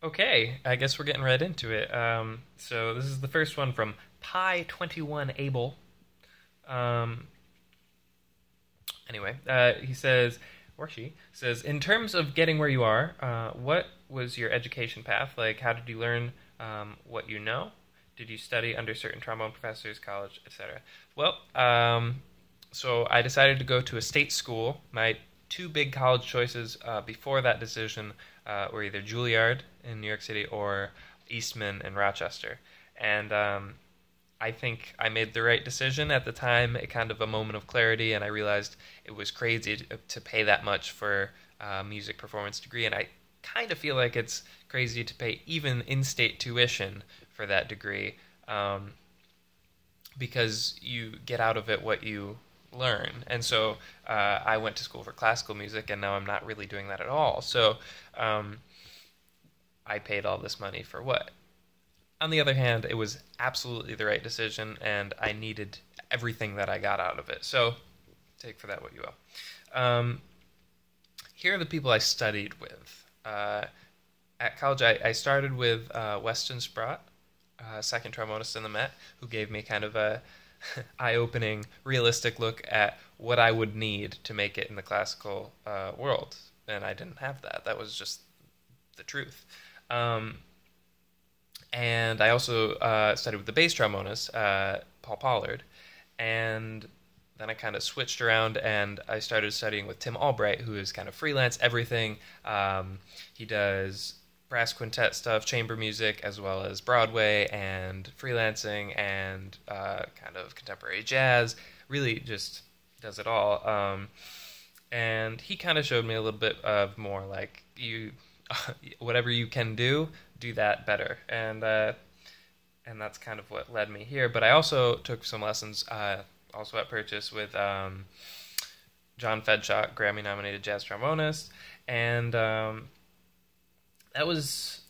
Okay, I guess we're getting right into it. So this is the first one from Pi21 Abel. Um, anyway, he says, or she says, in terms of getting where you are, what was your education path? Like, how did you learn what you know? Did you study under certain trombone professors, college, etc.? Well, so I decided to go to a state school. My two big college choices before that decision were either Juilliard in New York City or Eastman in Rochester. And I think I made the right decision at the time, a kind of a moment of clarity, and I realized it was crazy to pay that much for a music performance degree, and I kind of feel like it's crazy to pay even in-state tuition for that degree, because you get out of it what you learn. And so I went to school for classical music, and now I'm not really doing that at all. So um, I paid all this money for what? On the other hand, it was absolutely the right decision, and I needed everything that I got out of it. So take for that what you will. Here are the people I studied with. At college, I started with Weston Sprott, second trombonist in the Met, who gave me kind of a eye-opening, realistic look at what I would need to make it in the classical world, and I didn't have that. That was just the truth. And I also studied with the bass trombonist, Paul Pollard, and then I kind of switched around and I started studying with Tim Albright, who is kind of freelance everything. He does brass quintet stuff, chamber music, as well as Broadway and freelancing and kind of contemporary jazz. Really just does it all. And he kind of showed me a little bit of more like whatever you can do that better. And that's kind of what led me here. But I also took some lessons, also at Purchase, with John Fedshock, Grammy-nominated jazz trombonist, and that was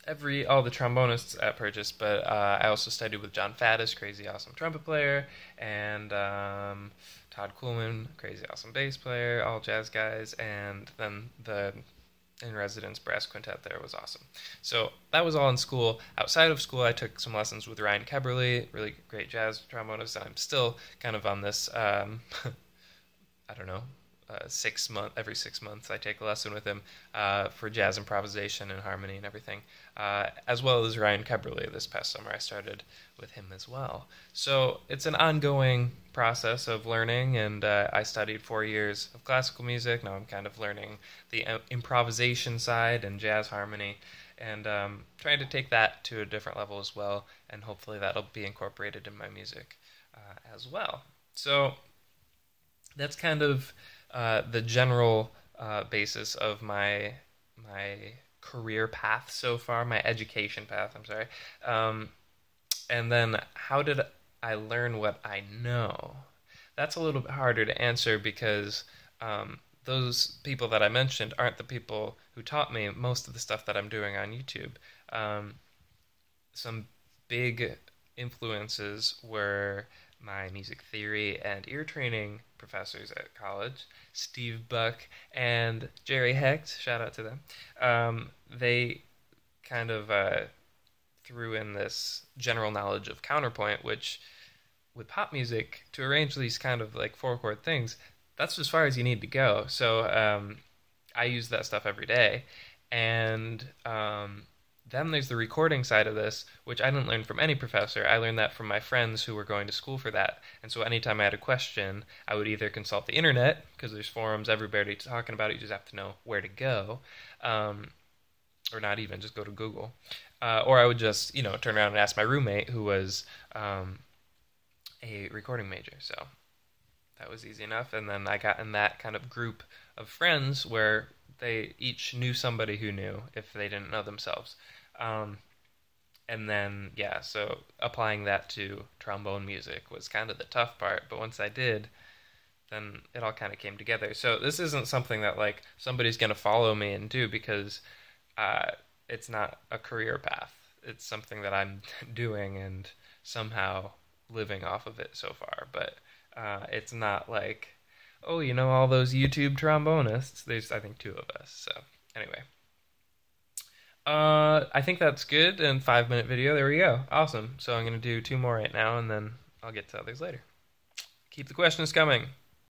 all the trombonists at Purchase. But I also studied with John Faddis, crazy awesome trumpet player, and Todd Kuhlman, crazy awesome bass player, all jazz guys, and then the in residence brass quintet there was awesome. So that was all in school. Outside of school, I took some lessons with Ryan Keberly, really great jazz trombonist, and I'm still kind of on this, I don't know, every 6 months I take a lesson with him for jazz improvisation and harmony and everything, as well as Ryan Keberly. This past summer I started with him as well. So it's an ongoing process of learning, and I studied 4 years of classical music. Now I'm kind of learning the improvisation side and jazz harmony, and trying to take that to a different level as well, and hopefully that'll be incorporated in my music as well. So that's kind of the general basis of my career path so far, my education path. I'm sorry. And then how did I learn what I know? That's a little bit harder to answer because those people that I mentioned aren't the people who taught me most of the stuff that I'm doing on YouTube. Some big influences were my music theory and ear training professors at college, Steve Buck and Jerry Hecht. Shout out to them. They kind of threw in this general knowledge of counterpoint, which with pop music, to arrange these kind of like four chord things, that's as far as you need to go. So I use that stuff every day. And then there's the recording side of this, which I didn't learn from any professor. I learned that from my friends who were going to school for that. And so anytime I had a question, I would either consult the internet, because there's forums, everybody talking about it, you just have to know where to go, or not even, just go to Google. Or I would just, turn around and ask my roommate, who was a recording major. So that was easy enough. And then I got in that kind of group of friends where they each knew somebody who knew if they didn't know themselves. And then, so applying that to trombone music was kind of the tough part. But once I did, then it all kind of came together. So this isn't something that, like, somebody's going to follow me and do, because it's not a career path. It's something that I'm doing and somehow living off of it so far. But it's not like, oh, all those YouTube trombonists. There's, I think, two of us. So anyway. I think that's good. And 5-minute video. There we go. Awesome. So I'm going to do 2 more right now, and then I'll get to others later. Keep the questions coming.